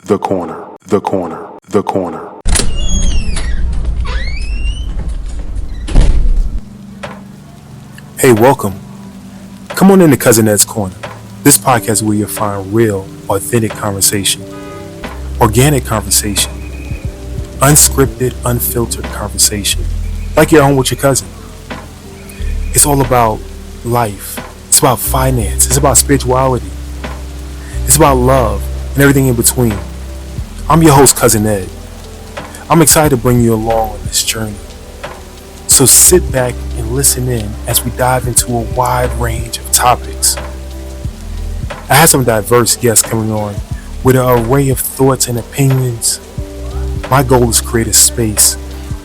The corner, the corner, the corner. Hey, welcome. Come on into Cousin Ed's Corner. This podcast is where you'll find real, authentic conversation, organic conversation, unscripted, unfiltered conversation, like you're home with your cousin. It's all about life. It's about finance. It's about spirituality. It's about love and everything in between. I'm your host, Cousin Ed. I'm excited to bring you along on this journey. So sit back and listen in as we dive into a wide range of topics. I have some diverse guests coming on with an array of thoughts and opinions. My goal is to create a space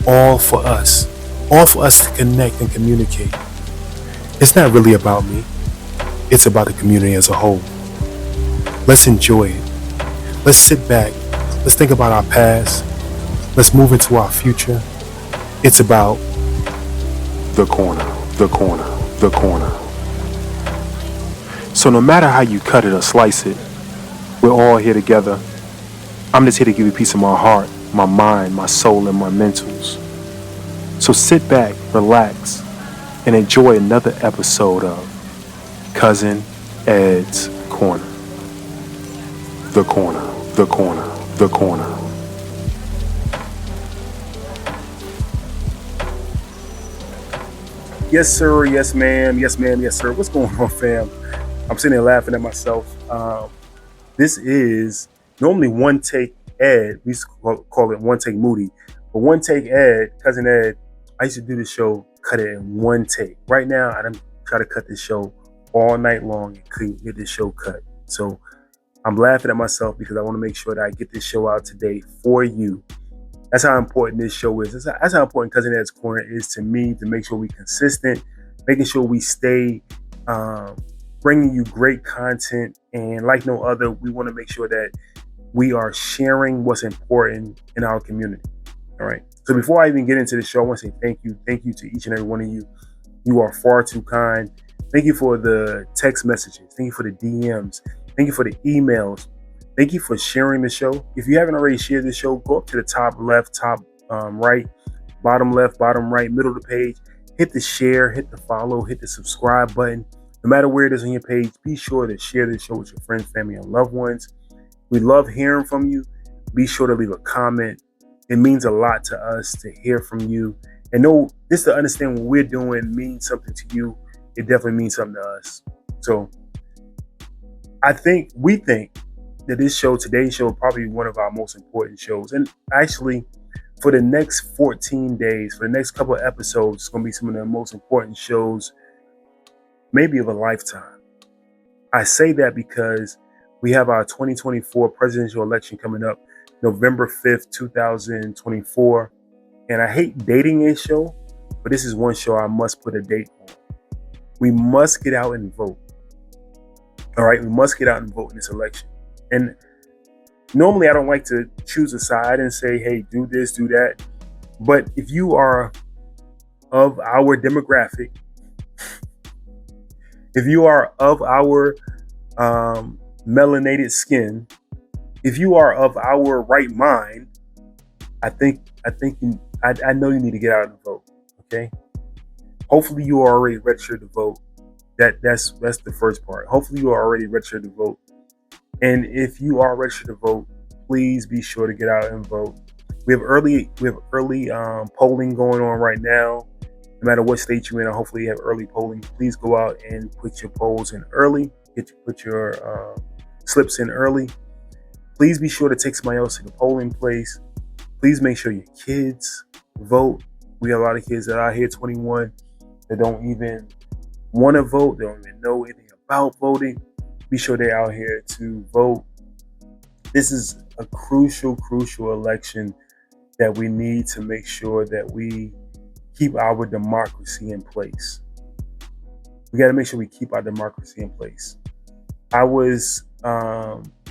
all for us to connect and communicate. It's not really about me. It's about the community as a whole. Let's enjoy it. Let's sit back. Let's think about our past. Let's move into our future. It's about The corner, the corner, the corner. So no matter how you cut it or slice it, we're all here together. I'm just here to give you a piece of my heart, my mind, my soul, and my mentals. So sit back, relax, and enjoy another episode of Cousin Ed's Corner. The corner, the corner, the corner. yes, sir, yes, ma'am, yes, ma'am, yes, sir. What's going on, fam? I'm sitting there laughing at myself. This is normally One Take Ed. We used to call it One Take Moody. But One Take Ed, Cousin Ed, I used to do this show, cut it in one take. Right now, I done try to cut this show all night long and couldn't get this show cut. So I'm laughing at myself because I want to make sure that I get this show out today for you. That's how important this show is. That's how important Cousin Ed's Corner is to me, to make sure we're consistent, making sure we stay bringing you great content. And like no other, we want to make sure that we are sharing what's important in our community. All right. So before I even get into the show, I want to say thank you. Thank you to each and every one of you. You are far too kind. Thank you for the text messages. Thank you for the DMs. Thank you for the emails. Thank you for sharing the show. If you haven't already shared the show, go up to the top left, top right, bottom left, bottom right, middle of the page. Hit the share, hit the follow, hit the subscribe button. No matter where it is on your page, be sure to share this show with your friends, family, and loved ones. We love hearing from you. Be sure to leave a comment. It means a lot to us to hear from you. And know, just to understand what we're doing means something to you. It definitely means something to us. So we think that this show, today's show, is probably one of our most important shows. And actually, for the next 14 days, for the next couple of episodes, it's going to be some of the most important shows, maybe of a lifetime. I say that because we have our 2024 presidential election coming up, November 5th, 2024. And I hate dating a show, but this is one show I must put a date on. We must get out and vote. All right, we must get out and vote in this election. And normally I don't like to choose a side and say, hey, do this, do that. But if you are of our demographic, if you are of our melanated skin, if you are of our right mind, I know you need to get out and vote. Okay. Hopefully you are already registered to vote. That's the first part. Hopefully you are already registered to vote. And if you are registered to vote, please be sure to get out and vote. We have early polling going on right now. No matter what state you're in, hopefully you have early polling. Please go out and put your polls in early. Put your slips in early. Please be sure to take somebody else to the polling place. Please make sure your kids vote. We have a lot of kids that are out here 21 that don't even want to vote. They don't even know anything about voting. Be sure they're out here to vote. This is a crucial election that we need to make sure that we keep our democracy in place. We got to make sure we keep our democracy in place. I was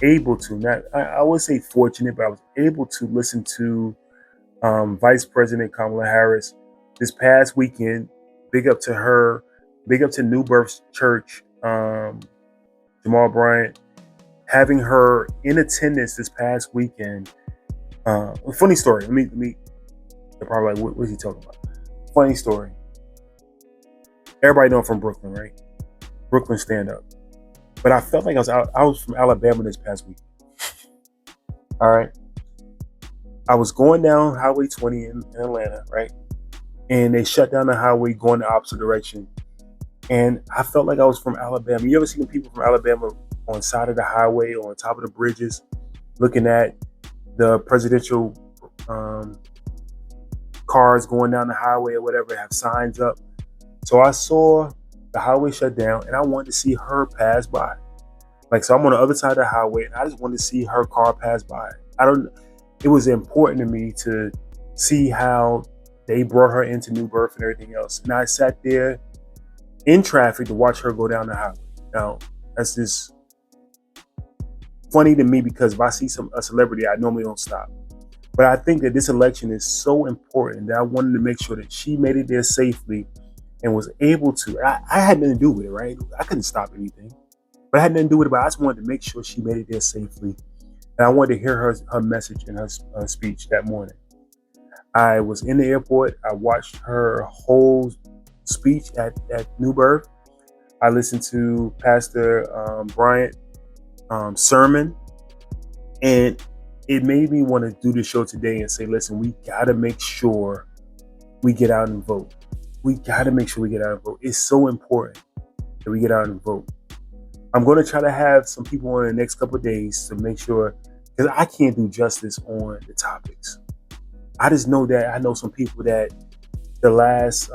able to, I would say fortunate, but I was able to listen to Vice President Kamala Harris this past weekend. Big up to her. Big up to New Birth Church. Jamal Bryant having her in attendance this past weekend. Funny story. Let me. They're probably like, what is he talking about? Funny story. Everybody know I'm from Brooklyn, right? Brooklyn stand up. But I felt like I was from Alabama this past week. All right. I was going down Highway 20 in Atlanta, right? And they shut down the highway going the opposite direction. And I felt like I was from Alabama. You ever seen people from Alabama on the side of the highway or on top of the bridges looking at the presidential cars going down the highway or whatever, have signs up? So I saw the highway shut down and I wanted to see her pass by. Like, so I'm on the other side of the highway and I just wanted to see her car pass by. It was important to me to see how they brought her into New Birth and everything else. And I sat there in traffic to watch her go down the highway. Now, that's just funny to me because if I see a celebrity, I normally don't stop. But I think that this election is so important that I wanted to make sure that she made it there safely and was able to. I had nothing to do with it, right? I couldn't stop anything. But I had nothing to do with it, but I just wanted to make sure she made it there safely. And I wanted to hear her message in her speech that morning. I was in the airport. I watched her whole speech at New Birth. I listened to Pastor Bryant sermon, and it made me want to do the show today and say, listen, we got to make sure we get out and vote. We got to make sure we get out and vote. It's so important that we get out and vote. I'm going to try to have some people on in the next couple of days to make sure, because I can't do justice on the topics. I just know that I know some people that the last,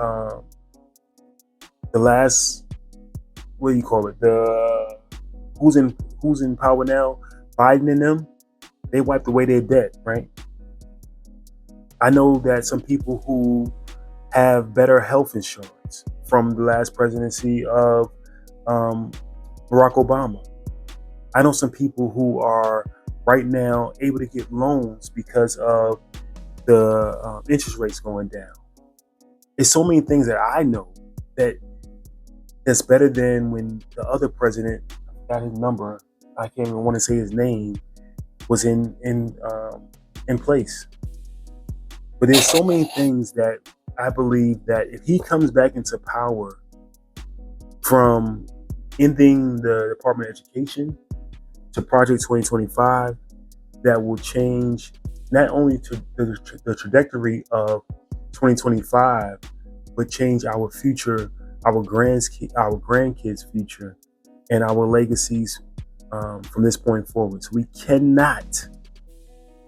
what do you call it? The who's in power now? Biden and them, they wiped away their debt, right? I know that some people who have better health insurance from the last presidency of Barack Obama. I know some people who are right now able to get loans because of the interest rates going down. There's so many things that I know that's better than when the other president, I forgot his number, I can't even want to say his name, was in place. But there's so many things that I believe that if he comes back into power, from ending the Department of Education to Project 2025, that will change not only to the trajectory of 2025, but change our future, our grandkids' future, and our legacies from this point forward. So we cannot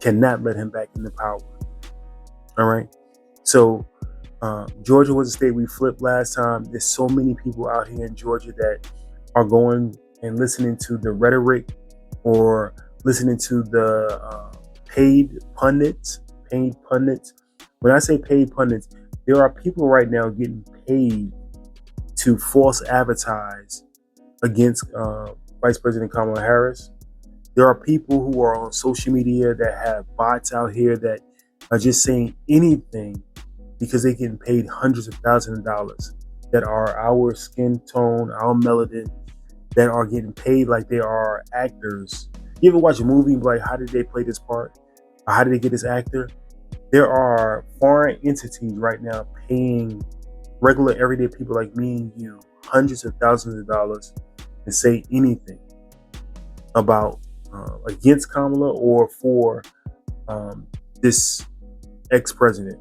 let him back into power. All right. So Georgia was a state we flipped last time. There's so many people out here in Georgia that are going and listening to the rhetoric or listening to the paid pundits. When I say paid pundits, there are people right now getting paid to false advertise against Vice President Kamala Harris. There are people who are on social media that have bots out here that are just saying anything because they're getting paid hundreds of thousands of dollars, that are our skin tone, our melanin, that are getting paid like they are actors. You ever watch a movie like, how did they play this part? Or how did they get this actor? There are foreign entities right now paying regular everyday people like me and you hundreds of thousands of dollars to say anything about against Kamala or for this ex-president.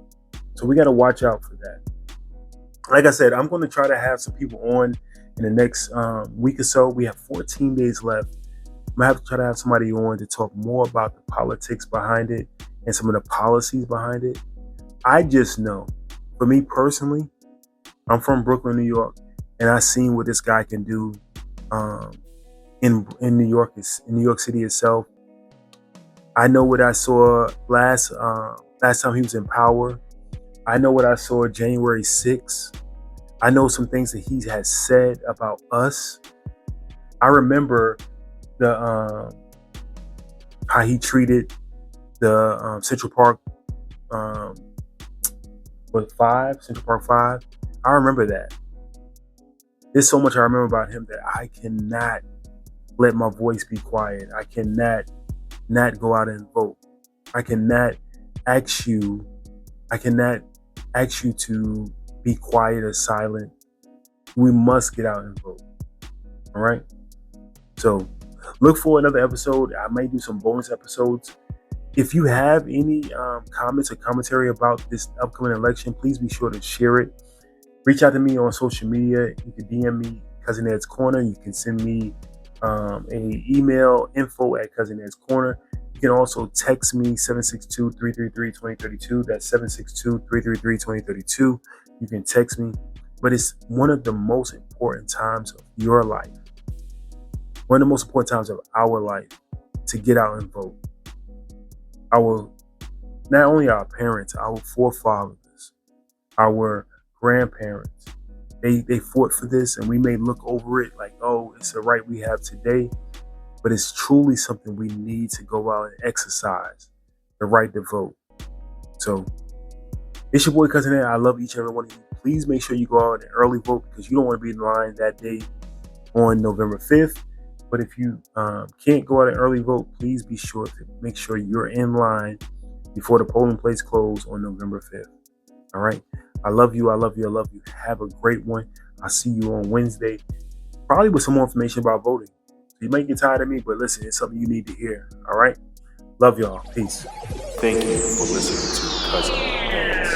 So we got to watch out for that. Like I said, I'm going to try to have some people on in the next week or so. We have 14 days left. I'm going to have to try to have somebody on to talk more about the politics behind it and some of the policies behind it. I just know, for me personally, I'm from Brooklyn, New York, and I've seen what this guy can do in New York, in New York City itself. I know what I saw last time he was in power. I know what I saw January 6th. I know some things that he has said about us. I remember the how he treated the Central Park, Central Park 5. I remember that. There's so much I remember about him that I cannot let my voice be quiet. I cannot not go out and vote. I cannot ask you to be quiet or silent. We must get out and vote. All right? So look for another episode. I may do some bonus episodes. If you have any comments or commentary about this upcoming election, please be sure to share it. Reach out to me on social media. You can DM me, Cousin Ed's Corner. You can send me an email, info@cousined's-corner. You can also text me, 762-333-2032. That's 762-333-2032. You can text me. But it's one of the most important times of your life, one of the most important times of our life, to get out and vote. Not only our parents, our forefathers, our grandparents, they fought for this, and we may look over it like, oh, it's the right we have today, but it's truly something we need to go out and exercise, the right to vote. So it's your boy Cousin Ed. I love each and every one of you. Please make sure you go out and early vote, because you don't want to be in line that day on November 5th. But if you can't go out and early vote, please be sure to make sure you're in line before the polling place close on November 5th. All right. I love you. I love you. I love you. Have a great one. I'll see you on Wednesday, probably with some more information about voting. You might get tired of me, but listen, it's something you need to hear. All right. Love y'all. Peace. Thank you for listening to Cousin Ed.